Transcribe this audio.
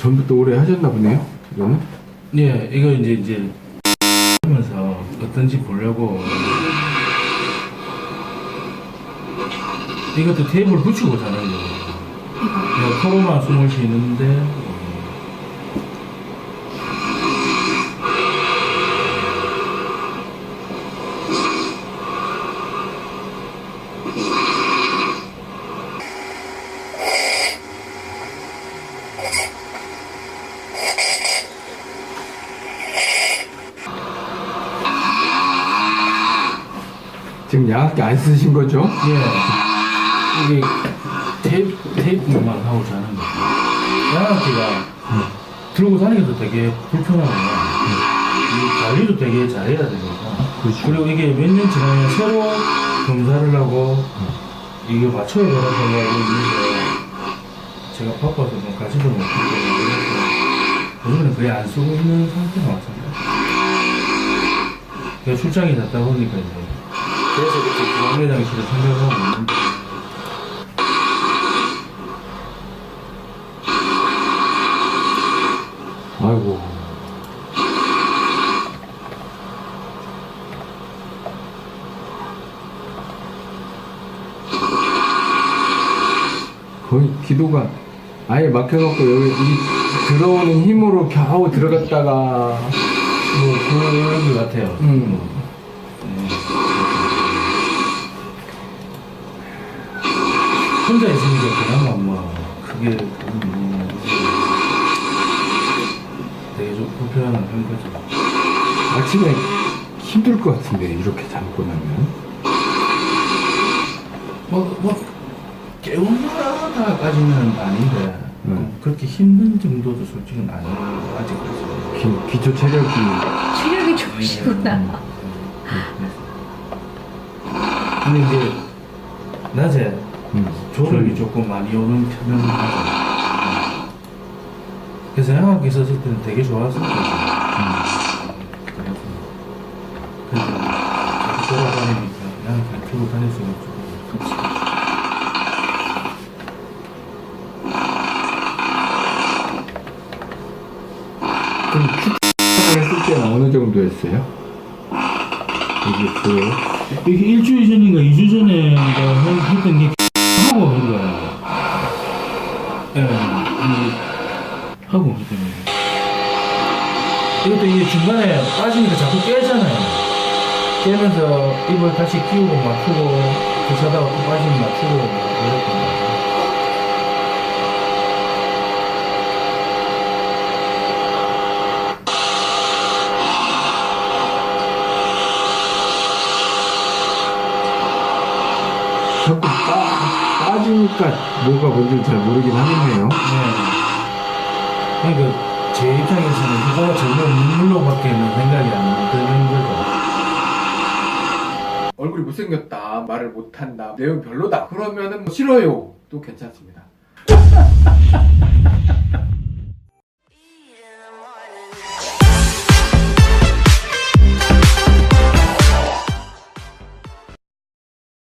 전부터 오래 하셨나 보네요, 이거는? 예, 이거 이제 하면서 어떤지 보려고 이것도 테이블 붙이고 자는 거예요. 내가 코로나 숨을 쉬는데 지금 양압기 안 쓰신 거죠? 예, 이게 테이프만 하고 자는 거예요. 양압기가 들고 다니기도 되게 불편하고 이 관리도 되게 잘해야 되니까. 그렇죠. 그리고 이게 몇 년 지나면 새로 검사를 하고 이게 맞춰야 되는 생각이 있는데 제가 바빠서 좀 가지도 못하고 요즘에는 거의 안 쓰고 있는 상태가 맞습니다. 제가 출장이 났다 보니까 이제 그래서 이렇게 중앙매장실을 생각하고 있는데 아이고. 거의 기도가 아예 막혀갖고 여기 이 들어오는 힘으로 겨우 들어갔다가 뭐 그런 것 같아요. 혼자 있으니까 그나마 뭐 그게 되게 좀 불편한 거죠. 아침에 힘들 것 같은데 이렇게 잠고 나면. 뭐 깨우다까지는 아닌데 그렇게 힘든 정도도 솔직히 아니에요. 아직까지. 기초 체력이 체력이 좋으시구나. 근데 이제 낮에 조력이 조금 많이 오는 편은 하죠. 그래서 양압기 있었을 때는 되게 좋았을 거죠. 근데 자꾸 돌아다니니까 양압기 들고 다닐 수가 없고. 그럼 했을 때는 어느 정도였어요? 이게 일주일 전인가 2주 전에 했던 게 하고 한 거예요. 예, 하고 그랬더니 이것도 이게 중간에 빠지니까 자꾸 깨잖아요. 깨면서 입을 다시 끼우고 맞추고 그 자다가 또 빠지면 맞추고 이랬던 거죠. 자꾸 빠지니까 뭐가 뭔지 잘 모르긴 하겠네요. 네. 그러니까 제 입장에서는 이거가 전혀 눈물로밖에는 생각이 안 드는 거죠. 얼굴이 못생겼다, 말을 못한다, 내용 별로다 그러면은 뭐 싫어요 또 괜찮습니다.